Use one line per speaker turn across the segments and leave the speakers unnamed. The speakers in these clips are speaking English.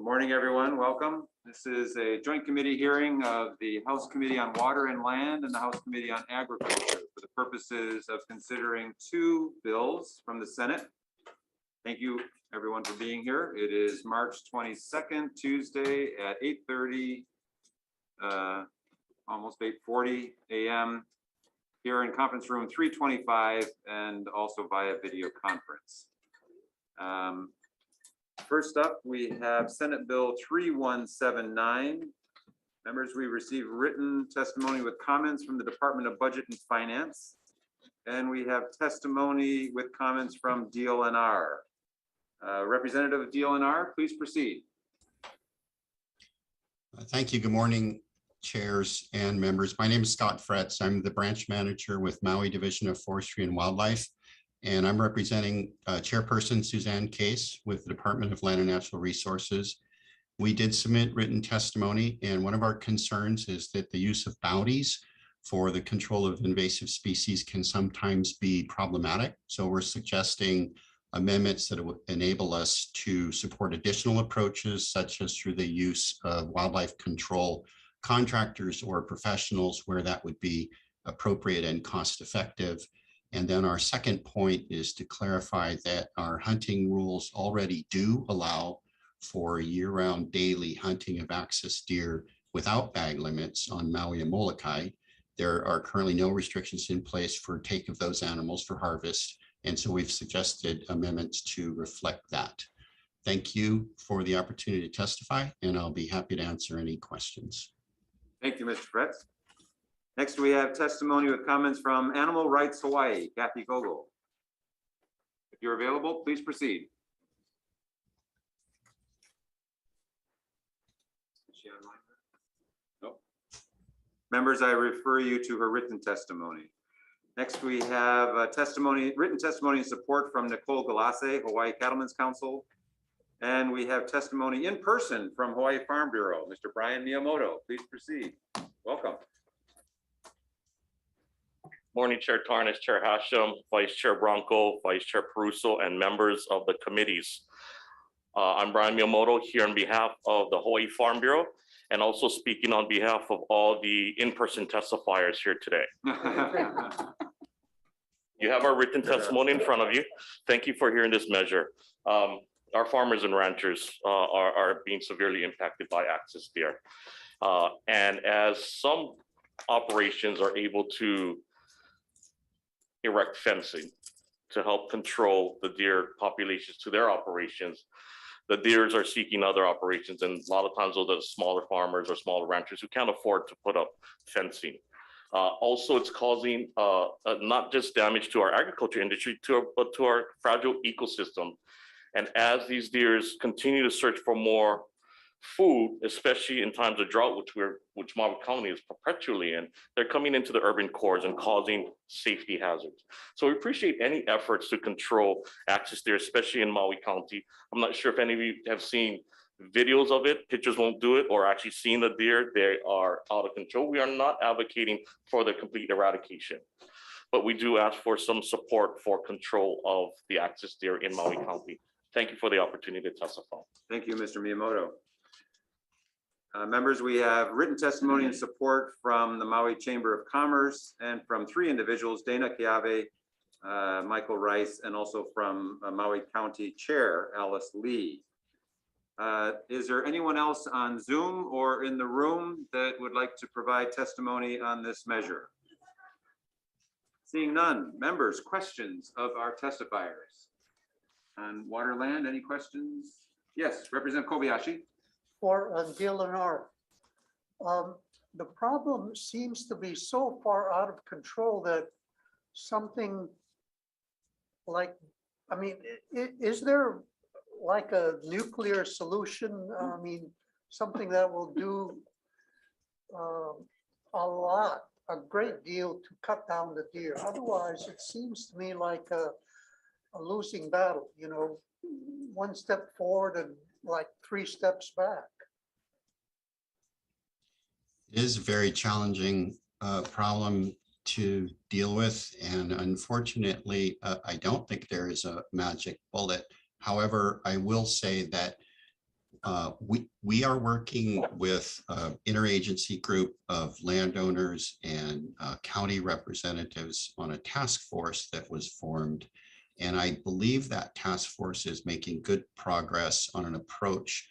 Good morning, everyone. Welcome. This is a joint committee hearing of the House Committee on Water and Land and the House Committee on Agriculture for the purposes of considering two bills from the Senate. Thank you, everyone, for being here. It is March 22nd, Tuesday at 8:30, almost 8:40 a.m. here in conference room 325 and also via video conference. First up, we have Senate Bill 3179. Members, we received written testimony with comments from the Department of Budget and Finance, and we have testimony with comments from DLNR. Representative of DLNR, please proceed.
Thank you. Good morning, chairs and members. My name is Scott Fretz. I'm the branch manager with Maui Division of Forestry and Wildlife, and I'm representing Chairperson Suzanne Case with the Department of Land and Natural Resources. We did submit written testimony, and one of our concerns is that the use of bounties for the control of invasive species can sometimes be problematic. So we're suggesting amendments that would enable us to support additional approaches, such as through the use of wildlife control contractors or professionals where that would be appropriate and cost effective. And then our second point is to clarify that our hunting rules already do allow for year-round daily hunting of axis deer without bag limits on Maui and Molokai. There are currently no restrictions in place for take of those animals for harvest. And so we've suggested amendments to reflect that. Thank you for the opportunity to testify, and I'll be happy to answer any questions.
Thank you, Mr. Fretz. Next, we have testimony with comments from Animal Rights Hawaii, Kathy Gogol. If you're available, please proceed. Is she online? No. Members, I refer you to her written testimony. Next, we have written testimony in support from Nicole Galase, Hawaii Cattlemen's Council. And we have testimony in person from Hawaii Farm Bureau, Mr. Brian Miyamoto. Please proceed. Welcome.
Morning, Chair Tarnas, Chair Hashem, Vice Chair Bronco, Vice Chair Peruso, and members of the committees. I'm Brian Miyamoto here on behalf of the Hawaii Farm Bureau and also speaking on behalf of all the in-person testifiers here today. You have our written testimony in front of you. Thank you for hearing this measure. Our farmers and ranchers are being severely impacted by axis deer. And as some operations are able to erect fencing to help control the deer populations to their operations, the deers are seeking other operations, and a lot of times those are the smaller farmers or smaller ranchers who can't afford to put up fencing. Also, it's causing not just damage to our agriculture industry, but to our fragile ecosystem. And as these deers continue to search for more food, especially in times of drought, which Maui County is perpetually in, they're coming into the urban cores and causing safety hazards. So we appreciate any efforts to control axis deer, especially in Maui County. I'm not sure if any of you have seen videos of it, pictures won't do it, or actually seen the deer. They are out of control. We are not advocating for the complete eradication, but we do ask for some support for control of the axis deer in Maui County. Thank you for the opportunity to testify.
Thank you, Mr. Miyamoto. Members, we have written testimony in support from the Maui Chamber of Commerce and from three individuals, Dana Keave, Michael Rice, and also from Maui County Chair Alice Lee. Is there anyone else on Zoom or in the room that would like to provide testimony on this measure? Seeing none. Members, questions of our testifiers? On Waterland, any questions? Yes, Representative Kobayashi.
For DLNR, the problem seems to be so far out of control that something like, I mean, is there like a nuclear solution? I mean, something that will do a great deal to cut down the deer. Otherwise, it seems to me like a losing battle, you know, one step forward and like 3 steps back.
It is a very challenging problem to deal with, and unfortunately, I don't think there is a magic bullet. However, I will say that we are working with interagency group of landowners and county representatives on a task force that was formed. And I believe that task force is making good progress on an approach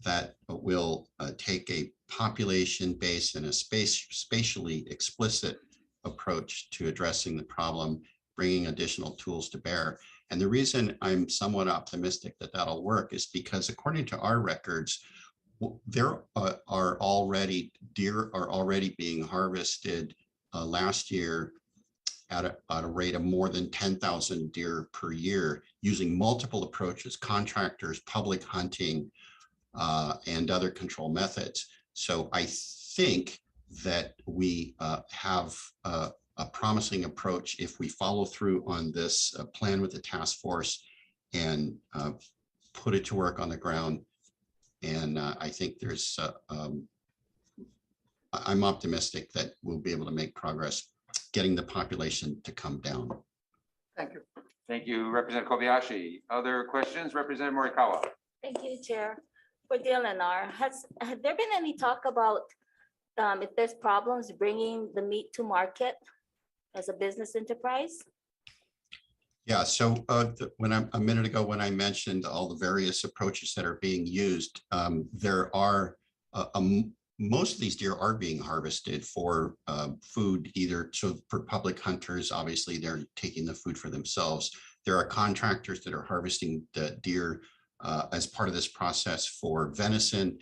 that will take a population-based and a spatially explicit approach to addressing the problem, bringing additional tools to bear. And the reason I'm somewhat optimistic that that'll work is because according to our records, deer are already being harvested last year at a rate of more than 10,000 deer per year using multiple approaches, contractors, public hunting, and other control methods. So I think that we have a promising approach if we follow through on this plan with the task force and put it to work on the ground. And I think there's, I'm optimistic that we'll be able to make progress getting the population to come down.
Thank you.
Thank you, Representative Kobayashi. Other questions, Representative Morikawa?
Thank you, Chair. For DLNR, has there been any talk about if there's problems bringing the meat to market as a business enterprise?
Yeah, so when a minute ago, when I mentioned all the various approaches that are being used, there are most of these deer are being harvested for food, either so for public hunters, obviously they're taking the food for themselves. There are contractors that are harvesting the deer as part of this process for venison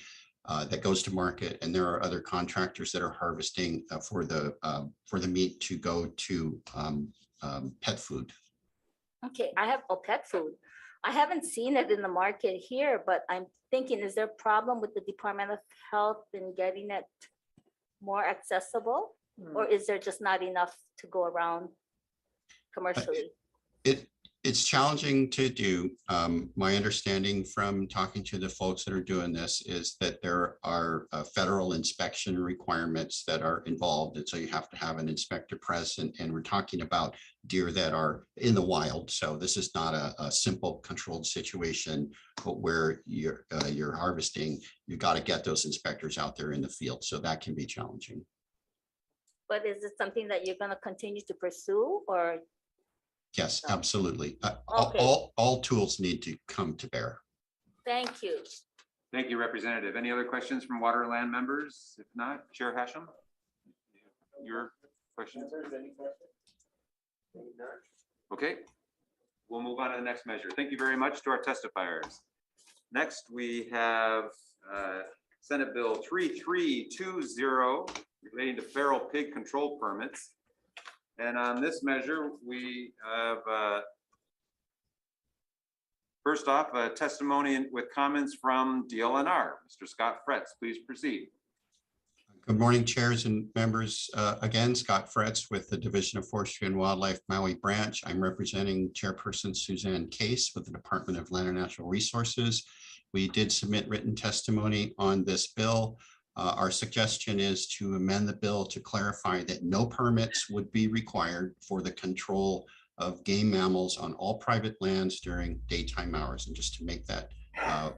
that goes to market, and there are other contractors that are harvesting for the meat to go to pet food.
Okay, I have pet food. I haven't seen it in the market here, but I'm thinking, is there a problem with the Department of Health in getting it more accessible? Or is there just not enough to go around commercially?
It's challenging to do. My understanding from talking to the folks that are doing this is that there are federal inspection requirements that are involved. And so you have to have an inspector present, and we're talking about deer that are in the wild. So this is not a simple controlled situation, but where you're harvesting, you've got to get those inspectors out there in the field. So that can be challenging.
But is it something that you're going to continue to pursue, or?
Yes, absolutely.
Okay.
All tools need to come to bear.
Thank you.
Thank you, Representative. Any other questions from Water and Land members? If not, Chair Hashem, your questions? Okay, we'll move on to the next measure. Thank you very much to our testifiers. Next, we have Senate Bill 3320 relating to feral pig control permits. And on this measure, we have first off, a testimony with comments from DLNR. Mr. Scott Fretz, please proceed.
Good morning, chairs and members. Again, Scott Fretz with the Division of Forestry and Wildlife Maui branch. I'm representing Chairperson Suzanne Case with the Department of Land and Natural Resources. We did submit written testimony on this bill. Our suggestion is to amend the bill to clarify that no permits would be required for the control of game mammals on all private lands during daytime hours. And just to make that,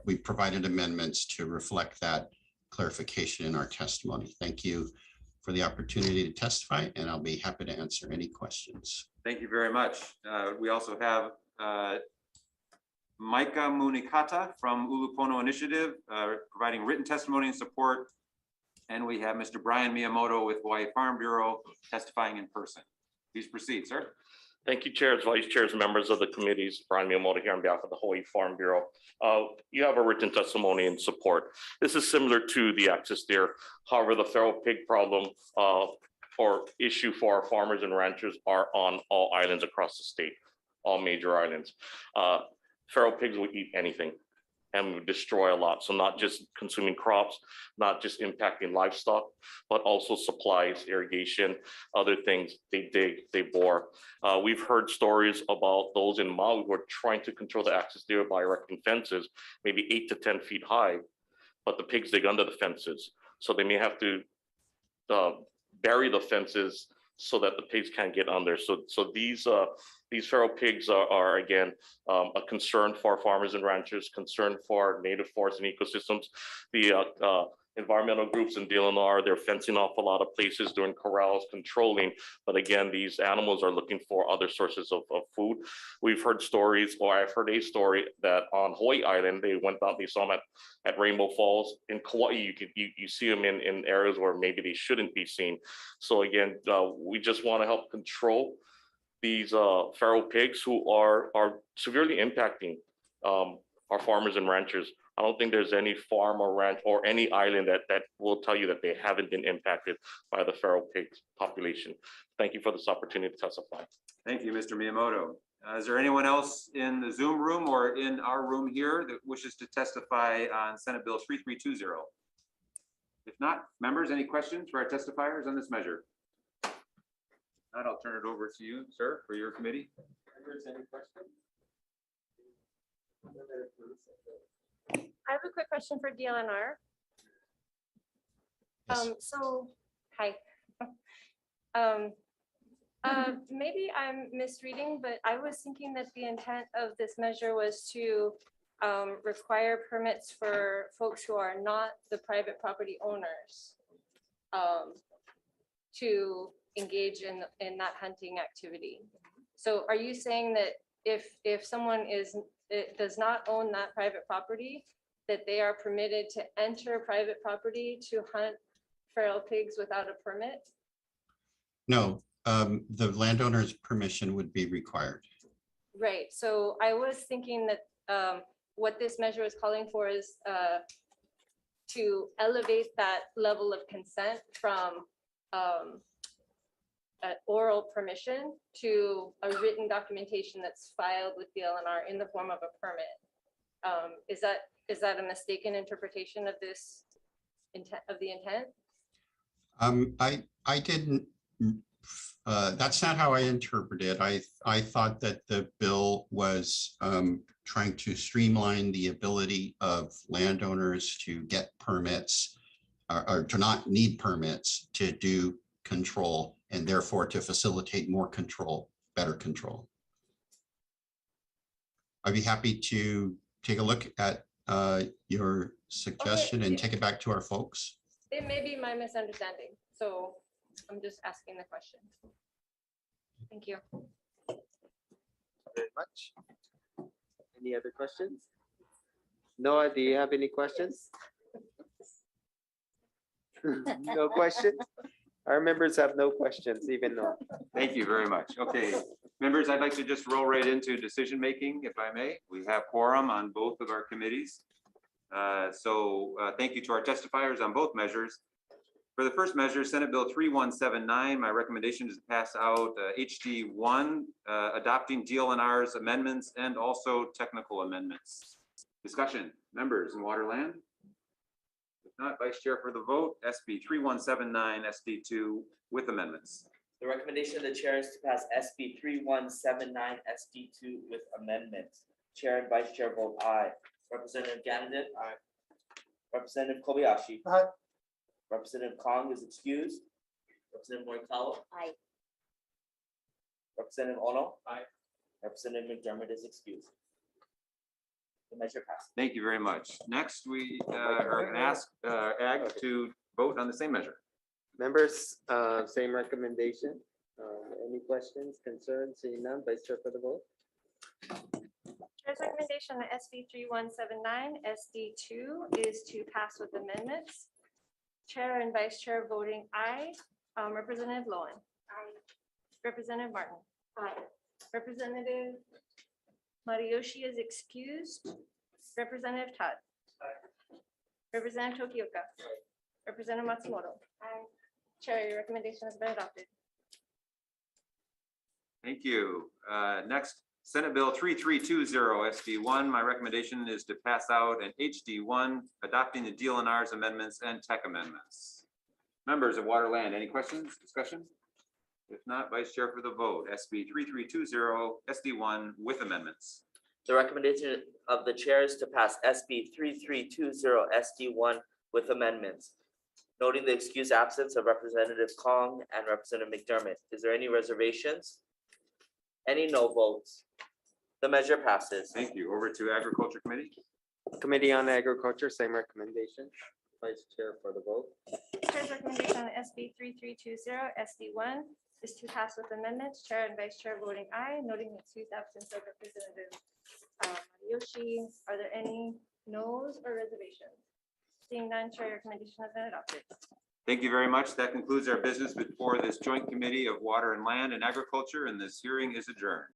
we provided amendments to reflect that clarification in our testimony. Thank you for the opportunity to testify, and I'll be happy to answer any questions.
Thank you very much. We also have Micah Munikata from Ulupono Initiative providing written testimony and support. And we have Mr. Brian Miyamoto with Hawaii Farm Bureau testifying in person. Please proceed, sir.
Thank you, chairs, vice chairs, members of the committees. Brian Miyamoto here on behalf of the Hawaii Farm Bureau. You have a written testimony in support. This is similar to the access deer. However, the feral pig problem or issue for our farmers and ranchers are on all islands across the state, all major islands. Feral pigs will eat anything and would destroy a lot. So not just consuming crops, not just impacting livestock, but also supplies, irrigation, other things. They dig, they bore. We've heard stories about those in Maui who are trying to control the access deer by erecting fences, maybe 8 to 10 feet high, but the pigs dig under the fences. So they may have to bury the fences so that the pigs can't get under. So these These feral pigs are again, a concern for farmers and ranchers, concern for native forests and ecosystems. The environmental groups in DLNR, they're fencing off a lot of places, doing corrals, controlling. But again, these animals are looking for other sources of food. We've heard stories, or I've heard a story that on Hawai'i Island, they went out, they saw them at Rainbow Falls. In Kauai, you see them in areas where maybe they shouldn't be seen. So again, we just want to help control these feral pigs who are severely impacting our farmers and ranchers. I don't think there's any farm or ranch or any island that will tell you that they haven't been impacted by the feral pig population. Thank you for this opportunity to testify.
Thank you, Mr. Miyamoto. Is there anyone else in the Zoom room or in our room here that wishes to testify on Senate Bill 3320? If not, members, any questions for our testifiers on this measure? Not, I'll turn it over to you, sir, for your committee. Members, any questions?
I have a quick question for DLNR.
Yes.
So, hi. Maybe I'm misreading, but I was thinking that the intent of this measure was to require permits for folks who are not the private property owners to engage in that hunting activity. So are you saying that if someone does not own that private property, that they are permitted to enter private property to hunt feral pigs without a permit?
No, the landowner's permission would be required.
Right, so I was thinking that what this measure is calling for is to elevate that level of consent from an oral permission to a written documentation that's filed with DLNR in the form of a permit. Is that a mistaken interpretation of this intent, of the intent?
I didn't, that's not how I interpreted it. I thought that the bill was trying to streamline the ability of landowners to get permits or to not need permits to do control, and therefore to facilitate more control, better control. I'd be happy to take a look at your suggestion and take it back to our folks.
It may be my misunderstanding, so I'm just asking the question. Thank you.
Very much. Any other questions? Noah, do you have any questions? No questions? Our members have no questions, even though.
Thank you very much. Okay, members, I'd like to just roll right into decision-making, if I may. We have quorum on both of our committees. So thank you to our testifiers on both measures. For the first measure, Senate Bill 3179, my recommendation is to pass out HD1, adopting DLNR's amendments and also technical amendments. Discussion, members in Waterland? If not, Vice Chair for the vote, SB 3179 SD2 with amendments.
The recommendation of the chair is to pass SB 3179 SD2 with amendments. Chair and Vice Chair vote aye. Representative Gannon? Aye. Representative Kobayashi?
Aye.
Representative Kong is excused. Representative Morikawa?
Aye.
Representative Ono?
Aye.
Representative McDermott is excused. The measure passes.
Thank you very much. Next, we are going to ask AG to vote on the same measure.
Members, same recommendation. Any questions, concerns? Seeing none, Vice Chair for the vote.
Chair's recommendation on SB 3179 SD2 is to pass with amendments. Chair and Vice Chair voting aye. Representative Lowen. Aye. Representative Martin. Aye. Representative Mariyoshi is excused. Representative Todd. Aye. Representative Tokioka. Aye. Representative Matsumoto. Aye. Chair, your recommendation has been adopted.
Thank you. Next, Senate Bill 3320 SD1. My recommendation is to pass out an HD1, adopting the DLNR's amendments and tech amendments. Members of Waterland, any questions, discussion? If not, Vice Chair for the vote, SB 3320 SD1 with amendments.
The recommendation of the chair is to pass SB 3320 SD1 with amendments. Noting the excused absence of Representative Kong and Representative McDermott. Is there any reservations? Any no votes? The measure passes.
Thank you. Over to Agriculture Committee.
Committee on Agriculture, same recommendation. Vice Chair for the vote.
Chair's recommendation on SB 3320 SD1 is to pass with amendments. Chair and Vice Chair voting aye, noting the excused absence of Representative Yoshi. Are there any noes or reservations? Seeing none, Chair, recommendation has been adopted.
Thank you very much. That concludes our business before this joint committee of Water and Land and Agriculture, and this hearing is adjourned.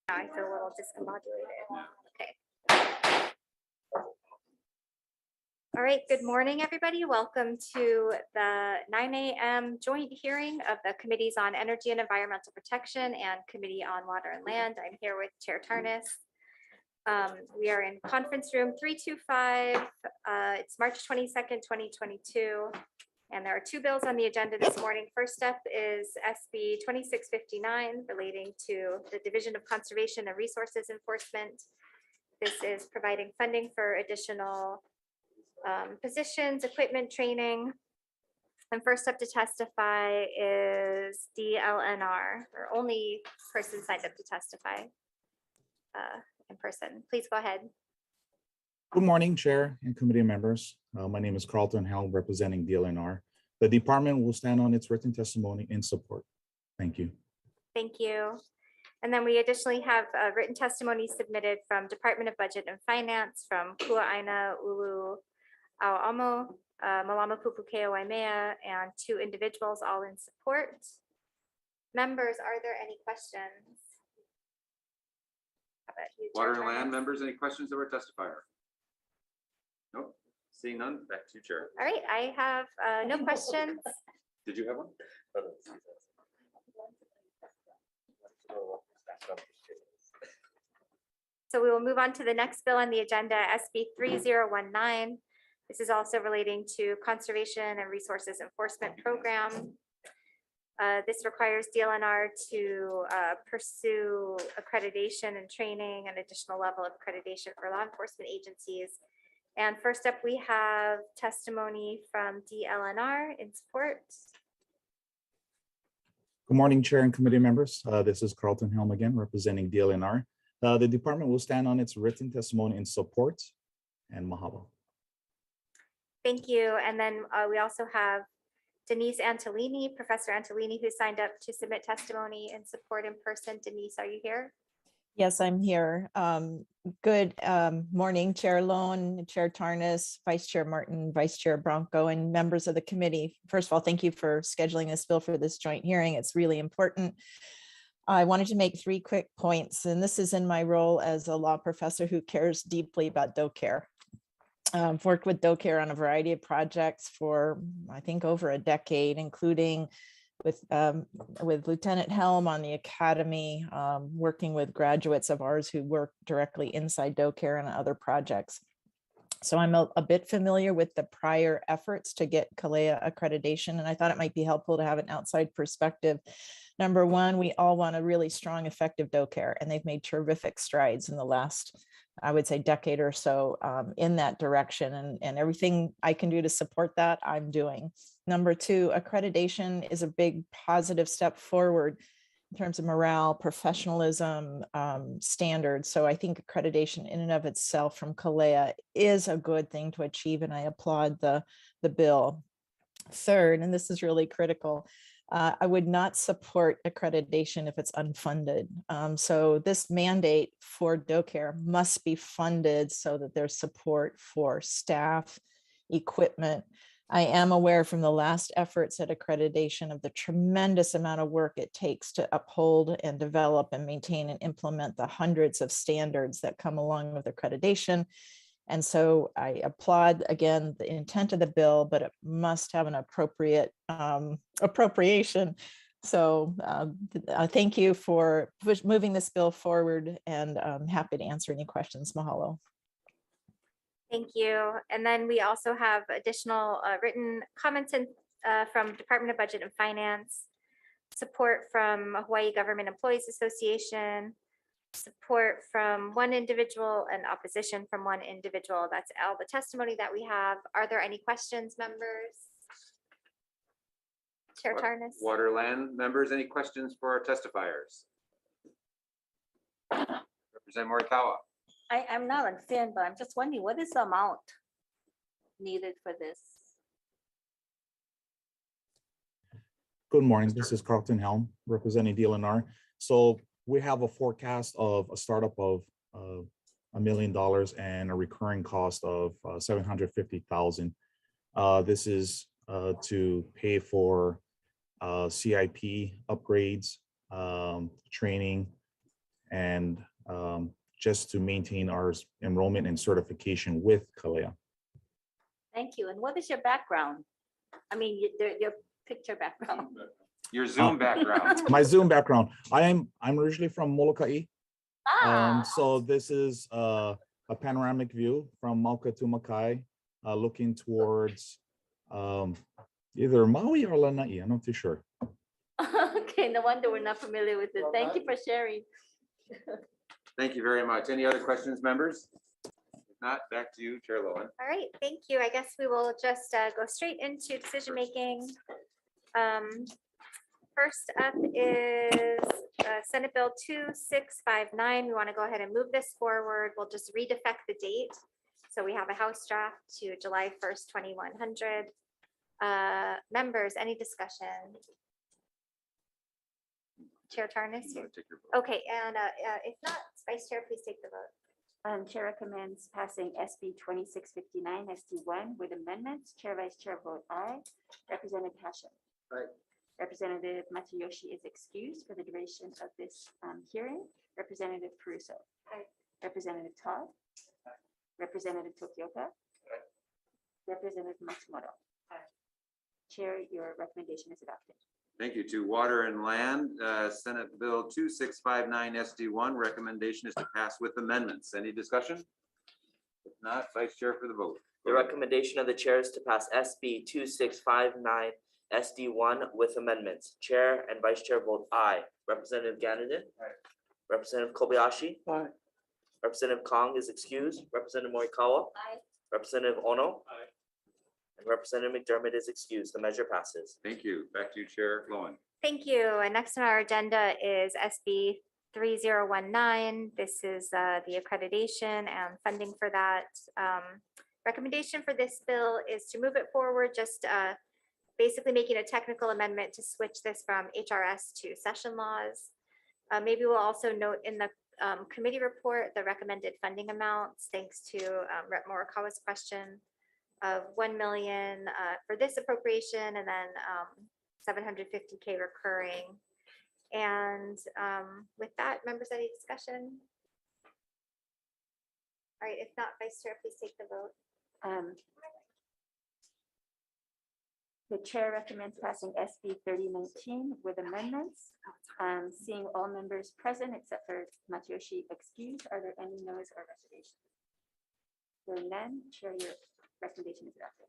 Now I feel a little discombobulated. Okay. All right, good morning, everybody. Welcome to the 9 a.m. joint hearing of the Committees on Energy and Environmental Protection and Committee on Water and Land. I'm here with Chair Tarnas. We are in conference room 325. It's March 22nd, 2022. And there are two bills on the agenda this morning. First up is SB 2659 relating to the Division of Conservation and Resources Enforcement. This is providing funding for additional positions, equipment, training. And first up to testify is DLNR, or only person signed up to testify in person. Please go ahead.
Good morning, Chair and committee members. My name is Carlton Helm, representing DLNR. The department will stand on its written testimony in support. Thank you.
Thank you. And then we additionally have a written testimony submitted from Department of Budget and Finance, from Kua'aina Ulu Au'amo, Malama Pupukeo Waimea, and two individuals all in support. Members, are there any questions? How about you, Chair
Water and Land
Tarnas?
members, any questions of our testifier? Nope, seeing none, back to you, Chair.
All right, I have no questions.
Did you have one?
So we will move on to the next bill on the agenda, SB 3019. This is also relating to Conservation and Resources Enforcement Program. This requires DLNR to pursue accreditation and training, an additional level of accreditation for law enforcement agencies. And first up, we have testimony from DLNR in support.
Good morning, Chair and committee members. This is Carlton Helm again, representing DLNR. The department will stand on its written testimony in support, and mahalo.
Thank you. And then we also have Denise Antolini, Professor Antolini, who signed up to submit testimony in support in person. Denise, are you here?
Yes, I'm here. Good morning, Chair Lone, Chair Tarnas, Vice Chair Martin, Vice Chair Bronco, and members of the committee. First of all, thank you for scheduling this bill for this joint hearing. It's really important. I wanted to make three quick points, and this is in my role as a law professor who cares deeply about doe care. I've worked with doe care on a variety of projects for, I think, over a decade, including with Lieutenant Helm on the Academy, working with graduates of ours who work directly inside doe care and other projects. So I'm a bit familiar with the prior efforts to get CALEA accreditation, and I thought it might be helpful to have an outside perspective. Number one, we all want a really strong, effective doe care, and they've made terrific strides in the last, I would say, decade or so in that direction, and everything I can do to support that, I'm doing. Number two, accreditation is a big positive step forward in terms of morale, professionalism, standards. So I think accreditation in and of itself from CALEA is a good thing to achieve, and I applaud the bill. Third, and this is really critical, I would not support accreditation if it's unfunded. So this mandate for doe care must be funded so that there's support for staff, equipment. I am aware from the last efforts at accreditation of the tremendous amount of work it takes to uphold and develop and maintain and implement the hundreds of standards that come along with accreditation. And so I applaud, again, the intent of the bill, but it must have an appropriate appropriation. So thank you for moving this bill forward, and I'm happy to answer any questions. Mahalo.
Thank you. And then we also have additional written comments from Department of Budget and Finance, support from Hawaii Government Employees Association, support from one individual, and opposition from one individual. That's all the testimony that we have. Are there any questions, members? Chair Tarnas.
Water Land members, any questions for our testifiers? Representative Morikawa.
I'm not a fan, but I'm just wondering, what is the amount needed for this?
Good morning. This is Carlton Helm, representing DLNR. So we have a forecast of a startup of $1 million and a recurring cost of $750,000. This is to pay for CIP upgrades, training, and just to maintain our enrollment and certification with Kalea.
Thank you. And what is your background? I mean, your picture background.
Your Zoom background.
My Zoom background. I'm originally from Molokai.
Ah,
So this is a panoramic view from Mauka to Makai, looking towards either Maui or Lanai. I'm not too sure.
okay, no wonder we're not familiar with it. Thank you for sharing.
Thank you very much. Any other questions, members? If not, back to you, Chair Lowen.
All right, thank you. I guess we will just go straight into decision-making. First up is Senate Bill 2659. We want to go ahead and move this forward. We'll just redefect the date. So we have a House draft to July 1st, 2100. Members, any discussion? Chair Tarnas?
You wanna take your vote?
Okay, and if not, Vice Chair, please take the vote.
Chair recommends passing SB 2659 SD1 with amendments. Chair, Vice Chair vote aye. Representative Hashem.
Aye.
Representative Matayoshi is excused for the duration of this hearing. Representative Caruso.
Aye.
Representative Todd. Representative Tokioka. Representative Matsumoto. Chair, your recommendation is adopted.
Thank you. To Water and Land, Senate Bill 2659 SD1, recommendation is to pass with amendments. Any discussion? If not, Vice Chair for the vote.
The recommendation of the chair is to pass SB 2659 SD1 with amendments. Chair and Vice Chair vote aye. Representative Gannon. Representative Kobayashi.
Aye.
Representative Kong is excused. Representative Morikawa.
Aye.
Representative Ono. And Representative McDermott is excused. The measure passes.
Thank you. Back to you, Chair Lowen.
Thank you. And next on our agenda is SB 3019. This is the accreditation and funding for that. Recommendation for this bill is to move it forward, just basically making a technical amendment to switch this from HRS to session laws. Maybe we'll also note in the committee report the recommended funding amounts, thanks to Rep. Morikawa's question of 1 million for this appropriation, and then 750K recurring. And with that, members, any discussion? All right, if not, Vice Chair, please take the vote.
The chair recommends passing SB 3019 with amendments. Seeing all members present except for Matayoshi excused, are there any no's or reservations? Hearing none, Chair, your recommendation is adopted.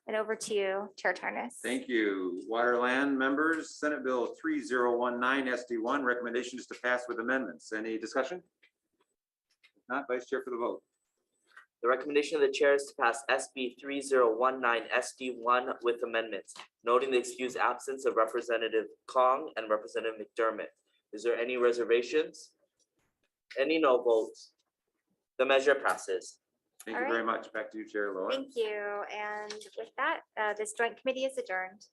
And over to you, Chair Tarnas.
Thank you. Waterland members, Senate Bill 3019 SD1, recommendation is to pass with amendments. Any discussion? If not, Vice Chair for the vote.
The recommendation of the chair is to pass SB 3019 SD1 with amendments, noting the excused absence of Representative Kong and Representative McDermott. Is there any reservations? Any no votes? The measure passes.
Thank
All
you very
right.
much. Back to you, Chair Lowen.
Thank you. And with that, this joint committee is adjourned.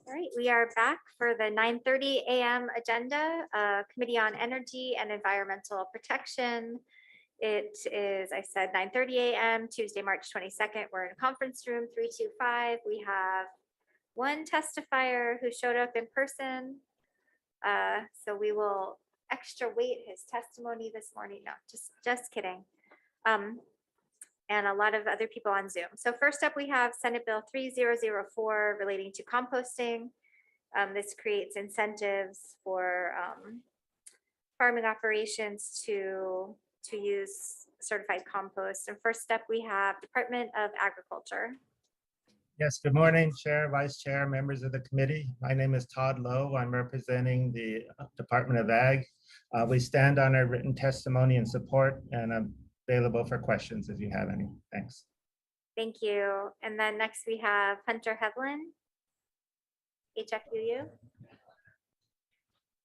All right, we are back for the 9:30 a.m. agenda, Committee on Energy and Environmental Protection. It is, I said, 9:30 a.m. Tuesday, March 22nd. We're in conference room 325. We have one testifier who showed up in person. So we will extra weight his testimony this morning. No, just kidding. And a lot of other people on Zoom. So first up, we have Senate Bill 3004 relating to composting. This creates incentives for farming operations to use certified compost. And first up, we have Department of Agriculture.
Yes, good morning, Chair, Vice Chair, members of the committee. My name is Todd Lowe. I'm representing the Department of Ag. We stand on our written testimony and support, and I'm available for questions if you have any. Thanks.
Thank you. And then next we have Hunter Hevlin, HFUU.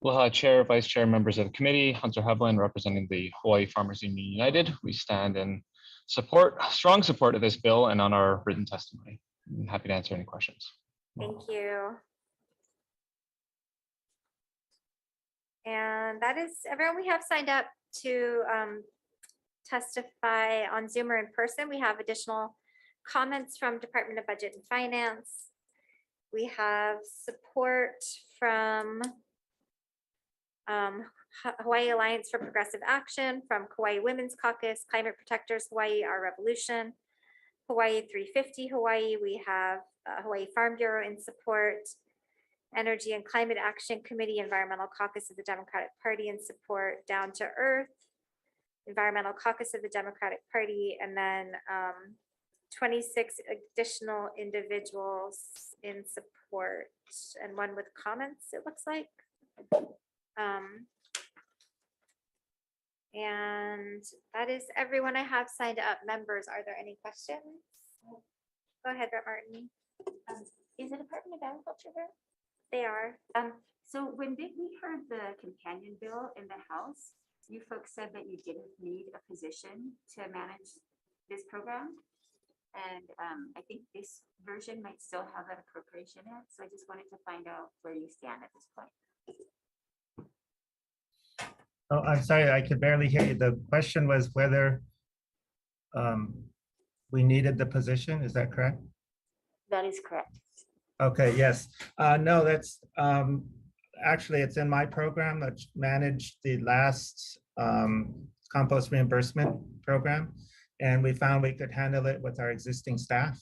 Well, Chair, Vice Chair, members of the committee, Hunter Hevlin representing the Hawaii Farmers Union United. We stand in support, strong support of this bill and on our written testimony. I'm happy to answer any questions.
Thank you. And that is everyone we have signed up to testify on Zoom or in person. We have additional comments from Department of Budget and Finance. We have support from Hawaii Alliance for Progressive Action, from Kauai Women's Caucus, Climate Protectors Hawaii, Our Revolution, Hawaii 350 Hawaii. We have Hawaii Farm Bureau in support, Energy and Climate Action Committee, Environmental Caucus of the Democratic Party in support, Down to Earth, Environmental Caucus of the Democratic Party, and then 26 additional individuals in support and one with comments, it looks like. And that is everyone I have signed up. Members, are there any questions? Go ahead, Rep. Martin.
Is the Department of Agriculture there?
They are.
So when we heard the companion bill in the House, you folks said that you didn't need a position to manage this program. And I think this version might still have that appropriation in it. So I just wanted to find out where you stand at this point.
Oh, I'm sorry, I could barely hear you. The question was whether we needed the position. Is that correct?
That is correct.
Okay, yes. No, that's actually, it's in my program that managed the last compost reimbursement program. And we found we could handle it with our existing staff.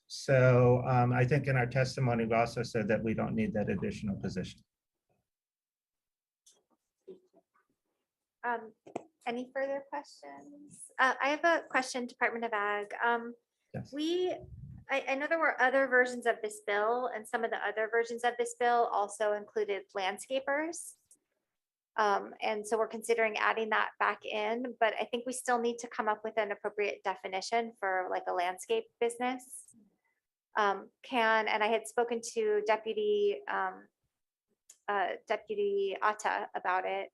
So I think in our testimony, we also said that we don't need that additional position.
Any further questions? I have a question, Department of Ag.
Yes.
I know there were other versions of this bill, and some of the other versions of this bill also included landscapers. And so we're considering adding that back in, but I think we still need to come up with an appropriate definition for like a landscape business. And I had spoken to Deputy Atta about it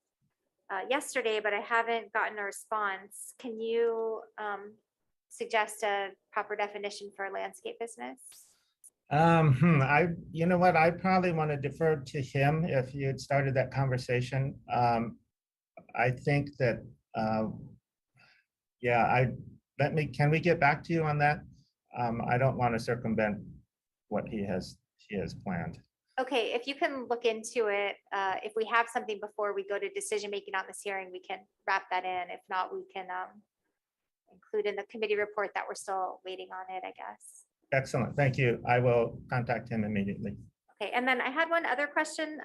yesterday, but I haven't gotten a response. Can you suggest a proper definition for a landscape business?
You know what, I probably want to defer to him if you had started that conversation. I think that, yeah, can we get back to you on that? I don't want to circumvent what he has planned.
Okay, if you can look into it, if we have something before we go to decision making on this hearing, we can wrap that in. If not, we can include in the committee report that we're still waiting on it, I guess.
Excellent, thank you. I will contact him immediately.
Okay, and then I had one other question.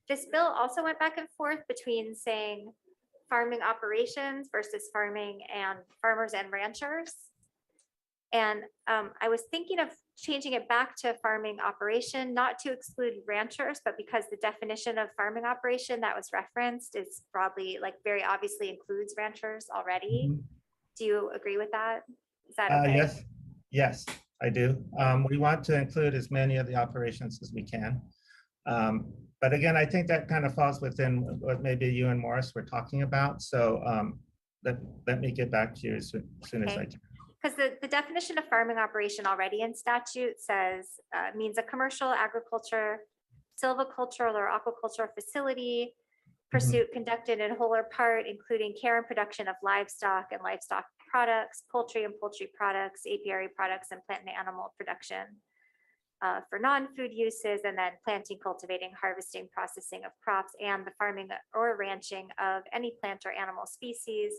This bill also went back and forth between saying farming operations versus farming and farmers and ranchers. And I was thinking of changing it back to farming operation, not to exclude ranchers, but because the definition of farming operation that was referenced is broadly, like very obviously includes ranchers already.
Mm-hmm.
Do you agree with that? Is that okay?
Yes, I do. We want to include as many of the operations as we can. But again, I think that kind of falls within what maybe you and Morris were talking about. So let me get back to you as soon as I can.
because the definition of farming operation already in statute says, means a commercial, agriculture, silvicultural or aquaculture facility pursuit conducted in whole or part, including care and production of livestock and livestock products, poultry and poultry products, apiary products, and plant and animal production for non-food uses, and then planting, cultivating, harvesting, processing of crops, and the farming or ranching of any plant or animal species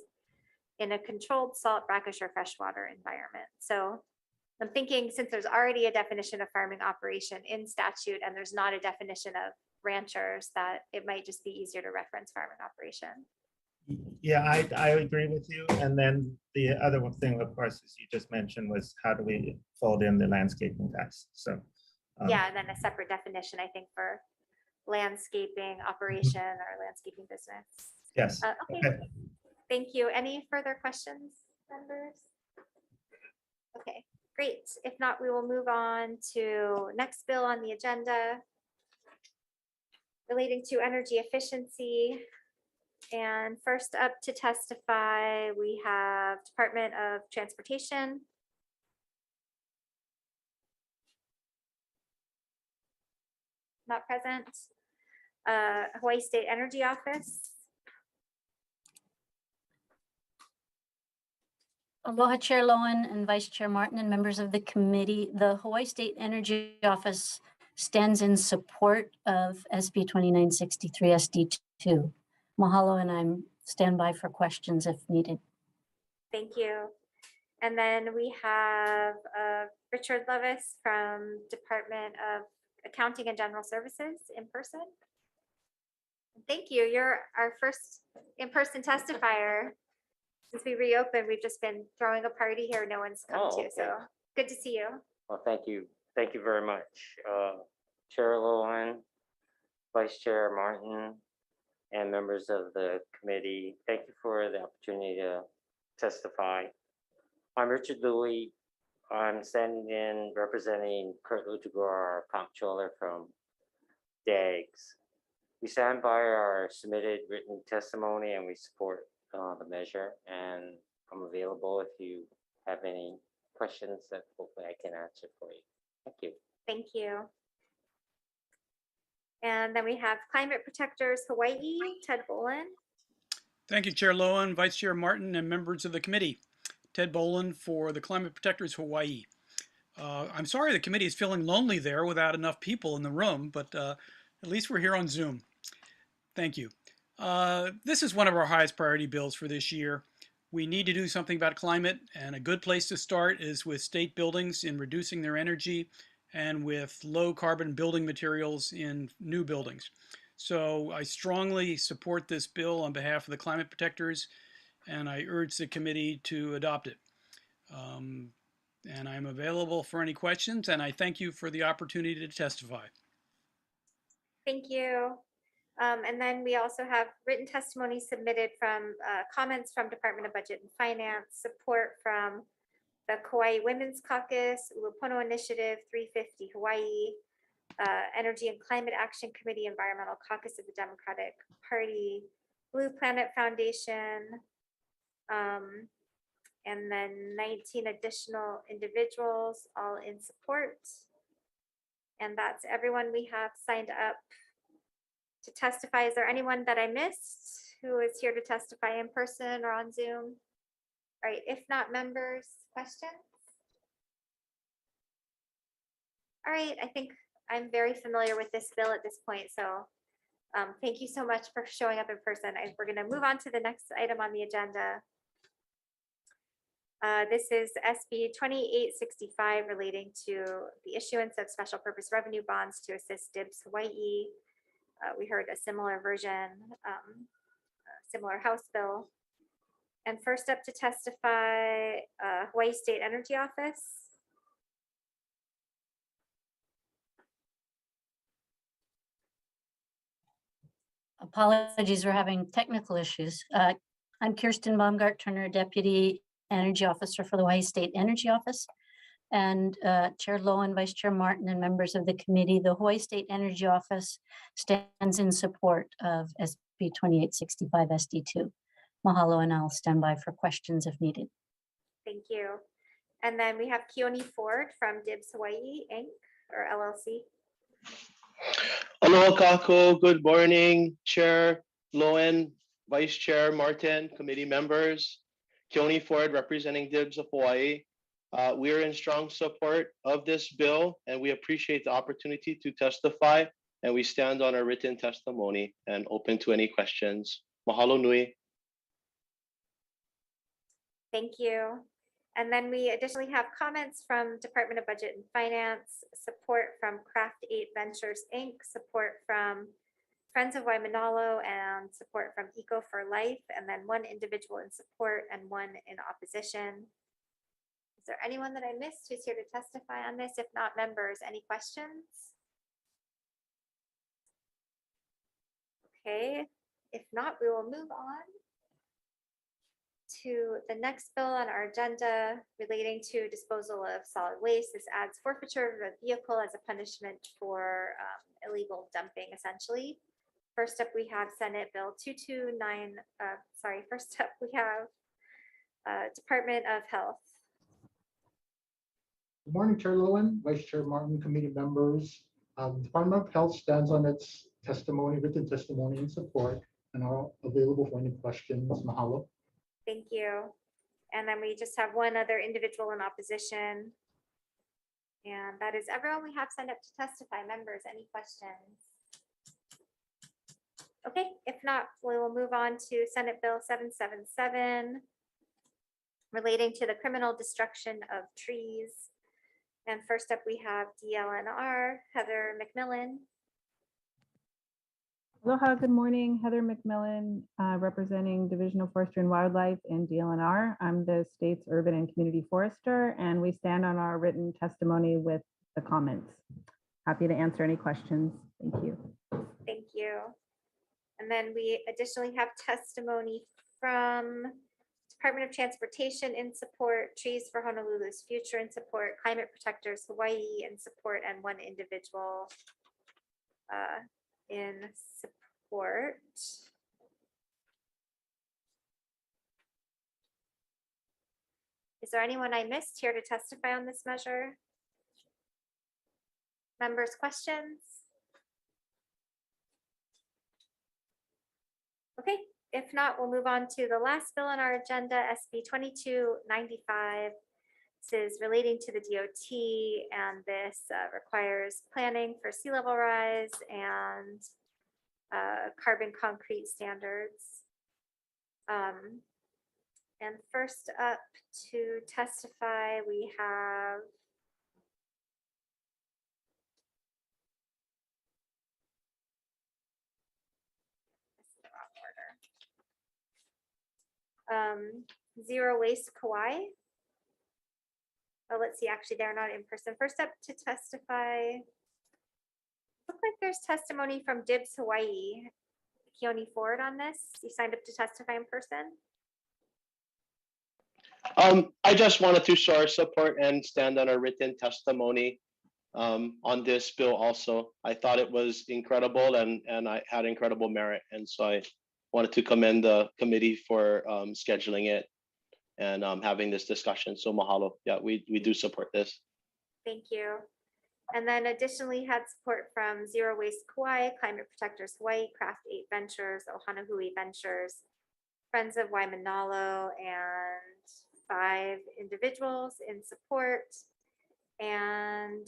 in a controlled salt, brackish, or freshwater environment. So I'm thinking, since there's already a definition of farming operation in statute and there's not a definition of ranchers, that it might just be easier to reference farming operation.
Yeah, I agree with you. And then the other one thing, of course, as you just mentioned, was how do we fold in the landscaping tax? So
Yeah, and then a separate definition, I think, for landscaping operation or landscaping business.
yes.
Okay, thank you. Any further questions, members? Okay, great. If not, we will move on to next bill on the agenda relating to energy efficiency. And first up to testify, we have Department of Transportation. Not present. Hawaii State Energy Office.
Aloha Chair Lowen and Vice Chair Martin and members of the committee. The Hawaii State Energy Office stands in support of SB 2963 SD2. Mahalo, and I'm standby for questions if needed.
Thank you. And then we have Richard Levis from Department of Accounting and General Services in person. Thank you. You're our first in-person testifier. Since we reopened, we've just been throwing a party here. No one's come to, so good to see you.
Well, thank you. Thank you very much. Chair Lowen, Vice Chair Martin, and members of the committee, thank you for the opportunity to testify. I'm Richard Louie. I'm standing in representing Kurt Lutagor, our comptroller from DAGS. We stand by our submitted written testimony and we support the measure, and I'm available if you have any questions that hopefully I can answer for you. Thank you.
Thank you. And then we have Climate Protectors Hawaii, Ted Boland.
Thank you, Chair Lowen, Vice Chair Martin, and members of the committee. Ted Boland for the Climate Protectors Hawaii. I'm sorry the committee is feeling lonely there without enough people in the room, but at least we're here on Zoom. Thank you. This is one of our highest priority bills for this year. We need to do something about climate, and a good place to start is with state buildings in reducing their energy and with low carbon building materials in new buildings. So I strongly support this bill on behalf of the Climate Protectors, and I urge the committee to adopt it. And I'm available for any questions, and I thank you for the opportunity to testify.
Thank you. And then we also have written testimony submitted from comments from Department of Budget and Finance, support from the Kauai Women's Caucus, Ulupono Initiative, 350 Hawaii, Energy and Climate Action Committee, Environmental Caucus of the Democratic Party, Blue Planet Foundation, and then 19 additional individuals, all in support. And that's everyone we have signed up to testify. Is there anyone that I missed who is here to testify in person or on Zoom? All right, if not, members, questions? All right, I think I'm very familiar with this bill at this point, so thank you so much for showing up in person. We're going to move on to the next item on the agenda. This is SB 2865 relating to the issuance of special purpose revenue bonds to assist DIBS Hawaii. We heard a similar version, similar House bill. And first up to testify, Hawaii State Energy Office.
Apologies, we're having technical issues. I'm Kirsten Baumgart Turner, Deputy Energy Officer for the Hawaii State Energy Office. And Chair Lowen, Vice Chair Martin, and members of the committee, the Hawaii State Energy Office stands in support of SB 2865 SD2. Mahalo, and I'll stand by for questions if needed.
Thank you. And then we have Keone Ford from Dibs Hawaii Inc. or LLC.
Aloha kako, good morning, Chair Lowen, Vice Chair Martin, committee members. Keone Ford representing Dibs of Hawaii. We are in strong support of this bill and we appreciate the opportunity to testify and we stand on our written testimony and open to any questions. Mahalo nui.
Thank you. And then we additionally have comments from Department of Budget and Finance, support from Craft 8 Ventures, Inc., support from Friends of Waimanalo, and support from Eco for Life, and then one individual in support and one in opposition. Is there anyone that I missed who's here to testify on this? If not, members, any questions? Okay, if not, we will move on to the next bill on our agenda relating to disposal of solid waste. This adds forfeiture of a vehicle as a punishment for illegal dumping, essentially. First up, we have Senate Bill 229, first up, we have Department of Health.
Good morning, Chair Lowen, Vice Chair Martin, committee members. Department of Health stands on its testimony, written testimony in support, and are available for any questions. Mahalo.
Thank you. And then we just have one other individual in opposition. And that is everyone we have signed up to testify. Members, any questions? Okay, if not, we will move on to Senate Bill 777 relating to the criminal destruction of trees. And first up, we have DLNR, Heather McMillan.
Aloha, good morning. Heather McMillan, representing Division of Forestry and Wildlife in DLNR. I'm the state's urban and community forester, and we stand on our written testimony with the comments. Happy to answer any questions. Thank you.
Thank you. And then we additionally have testimony from Department of Transportation in support, Trees for Honolulu's Future in support, Climate Protectors Hawaii in support, and one individual in support. Is there anyone I missed here to testify on this measure? Members, questions? Okay, if not, we'll move on to the last bill on our agenda, SB 2295. This is relating to the DOT, and this requires planning for sea level rise and carbon concrete standards. And first up to testify, we have Zero Waste Kauai. Oh, let's see, actually, they're not in person. First up to testify, look like there's testimony from Dibs Hawaii. Keone Ford on this. You signed up to testify in person?
I just wanted to show our support and stand on our written testimony on this bill also. I thought it was incredible and I had incredible merit. And so I wanted to commend the committee for scheduling it and having this discussion. So mahalo. Yeah, we do support this.
Thank you. And then additionally had support from Zero Waste Kauai, Climate Protectors Hawaii, Craft 8 Ventures, Ohanahui Ventures, Friends of Waimanalo, and 5 individuals in support. And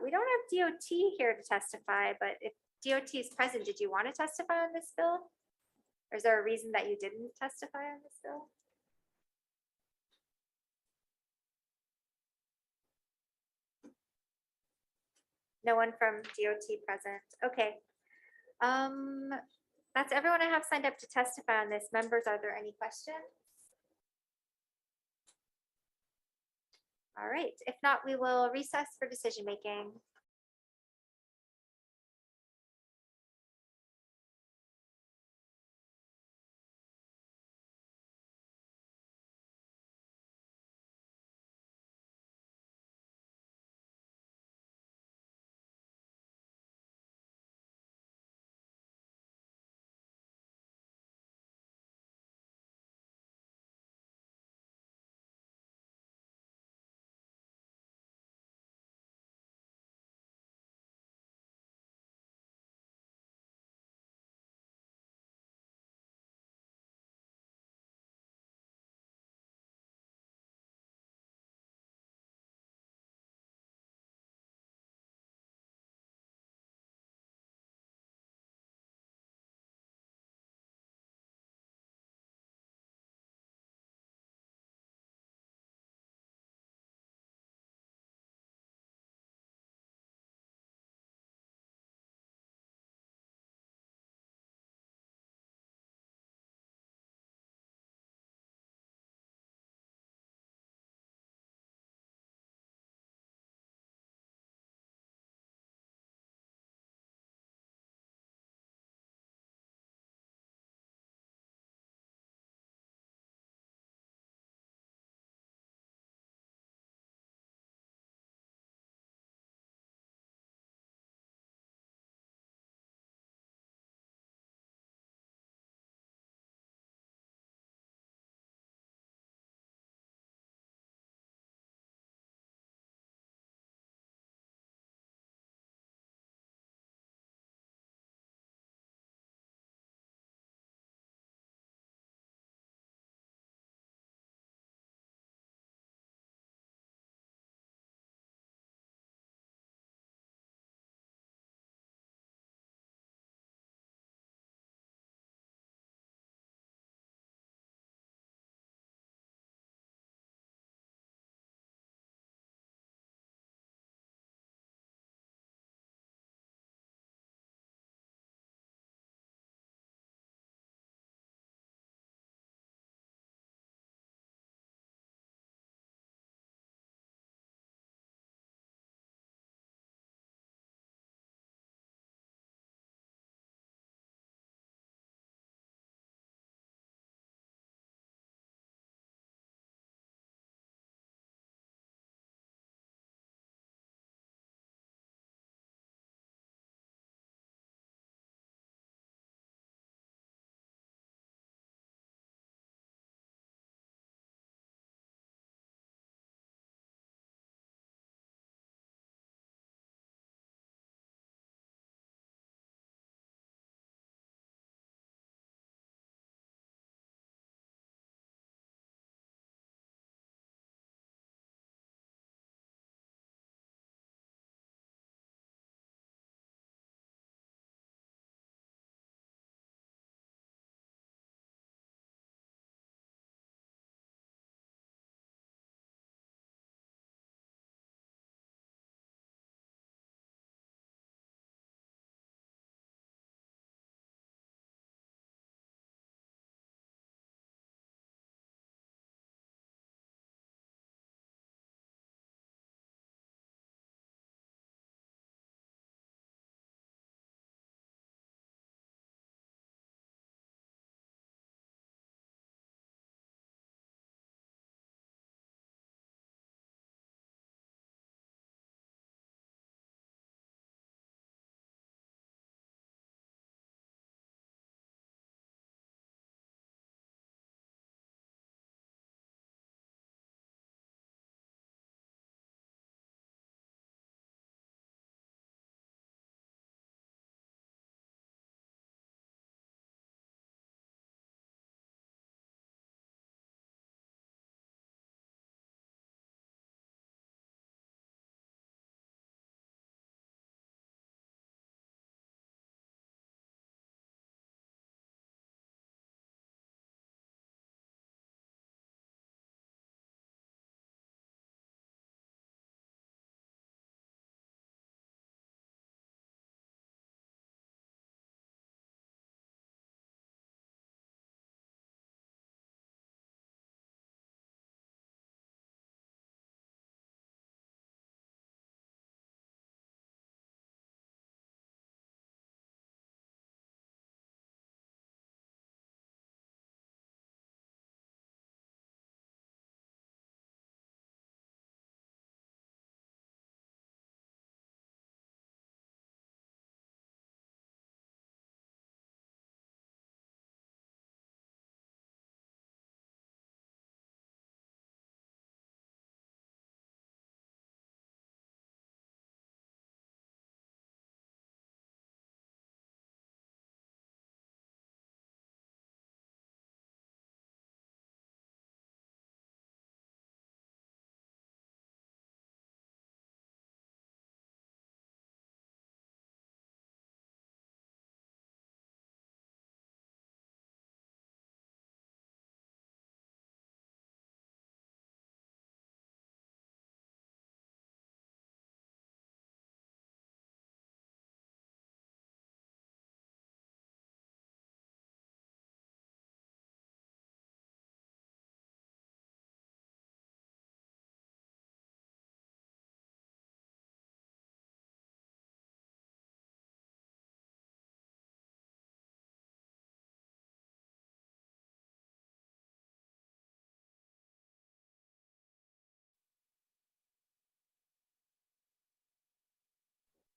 we don't have DOT here to testify, but if DOT is present, did you want to testify on this bill? Or is there a reason that you didn't testify on this bill? No one from DOT present. Okay. That's everyone I have signed up to testify on this. Members, are there any questions? All right. If not, we will recess for decision making.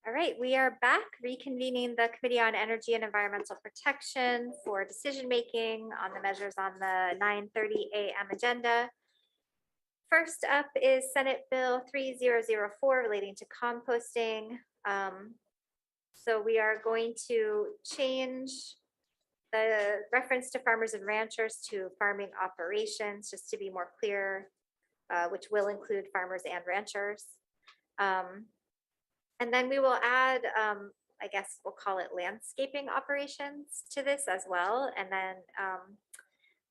All right, we are back reconvening the Committee on Energy and Environmental Protection for decision-making on the measures on the 9:30 a.m. agenda. First up is Senate Bill 3004 relating to composting. So we are going to change the reference to farmers and ranchers to farming operations, just to be more clear, which will include farmers and ranchers. And then we will add, I guess we'll call it landscaping operations to this as well. And then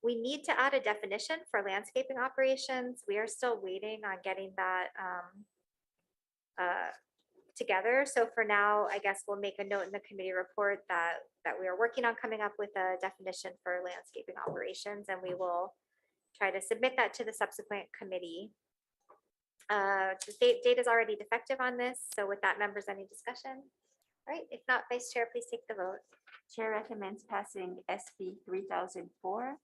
we need to add a definition for landscaping operations. We are still waiting on getting that together. So for now, I guess we'll make a note in the committee report that we are working on coming up with a definition for landscaping operations, and we will try to submit that to the subsequent committee. The date is already defective on this. So with that, members, any discussion? All right, if not, Vice Chair, please take the vote.
Chair recommends passing SB 3004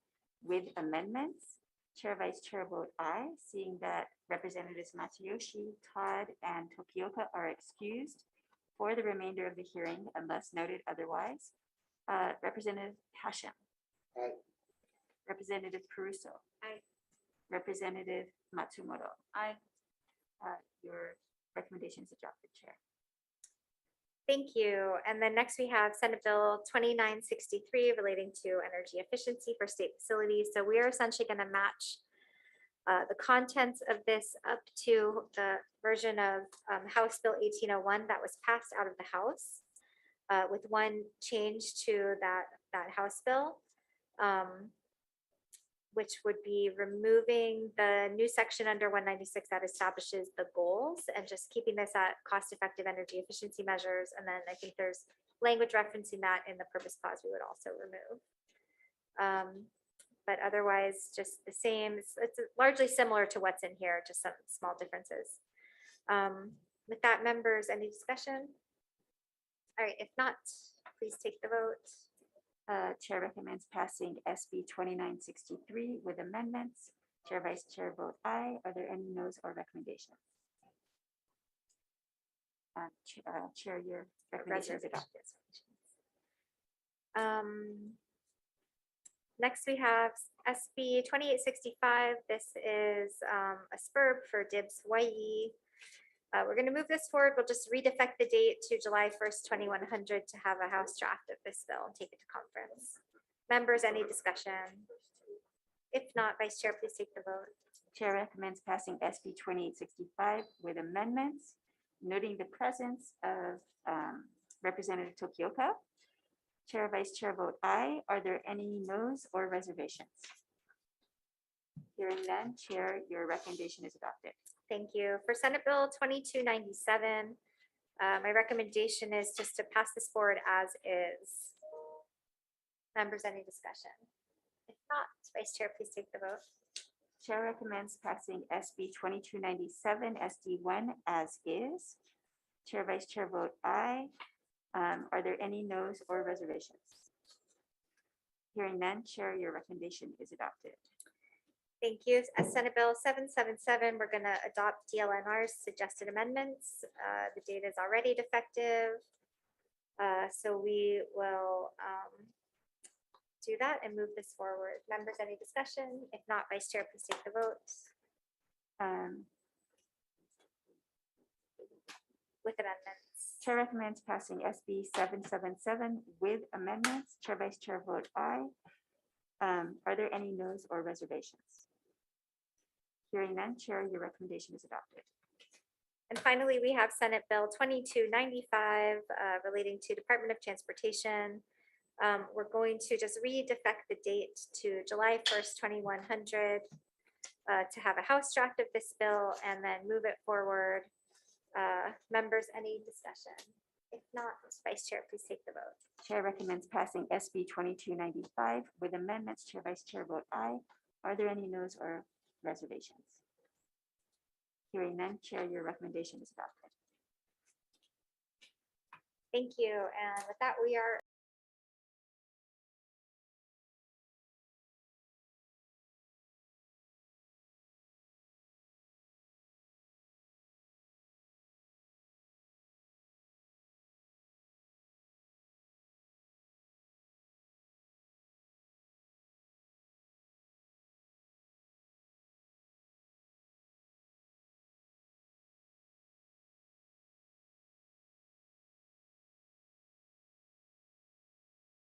with amendments. Chair, Vice Chair vote aye, seeing that Representatives Matsuyoshi, Todd, and Tokioka are excused for the remainder of the hearing unless noted otherwise. Representative Hashem.
Aye.
Representative Caruso.
Aye.
Representative Matsumoto. Aye. Your recommendation is adopted, Chair.
Thank you. And then next we have Senate Bill 2963 relating to energy efficiency for state facilities. So we are essentially going to match the contents of this up to the version of House Bill 1801 that was passed out of the House, with one change to that House bill, which would be removing the new section under 196 that establishes the goals and just keeping this at cost-effective energy efficiency measures. And then I think there's language referencing that in the purpose clause we would also remove. But otherwise, just the same. It's largely similar to what's in here, just some small differences. With that, members, any discussion? All right, if not, please take the vote.
Chair recommends passing SB 2963 with amendments. Chair, Vice Chair vote aye. Are there any noes or recommendations? Chair, your recommendation is adopted.
Next, we have SB 2865. This is a SPURB for DIBS Hawai'i. We're going to move this forward. We'll just redefect the date to July 1st, 2100 to have a House draft of this bill and take it to conference. Members, any discussion? If not, Vice Chair, please take the vote.
Chair recommends passing SB 2865 with amendments, noting the presence of Representative Tokioka. Chair, Vice Chair vote aye. Are there any noes or reservations? Hearing none, Chair, your recommendation is adopted.
Thank you. For Senate Bill 2297, my recommendation is just to pass this forward as is. Members, any discussion? If not, Vice Chair, please take the vote.
Chair recommends passing SB 2297 SD1 as is. Chair, Vice Chair vote aye. Are there any noes or reservations? Hearing none, Chair, your recommendation is adopted.
Thank you. As Senate Bill 777, we're going to adopt DLNR's suggested amendments. The data is already defective. So we will do that and move this forward. Members, any discussion? If not, Vice Chair, please take the vote. With amendments.
Chair recommends passing SB 777 with amendments. Chair, Vice Chair vote aye. Are there any noes or reservations? Hearing none, Chair, your recommendation is adopted.
And finally, we have Senate Bill 2295 relating to Department of Transportation. We're going to just redefect the date to July 1st, 2100 to have a House draft of this bill and then move it forward. Members, any discussion? If not, Vice Chair, please take the vote.
Chair recommends passing SB 2295 with amendments. Chair, Vice Chair vote aye. Are there any noes or reservations? Hearing none, Chair, your recommendation is adopted.
Thank you. And with that, we are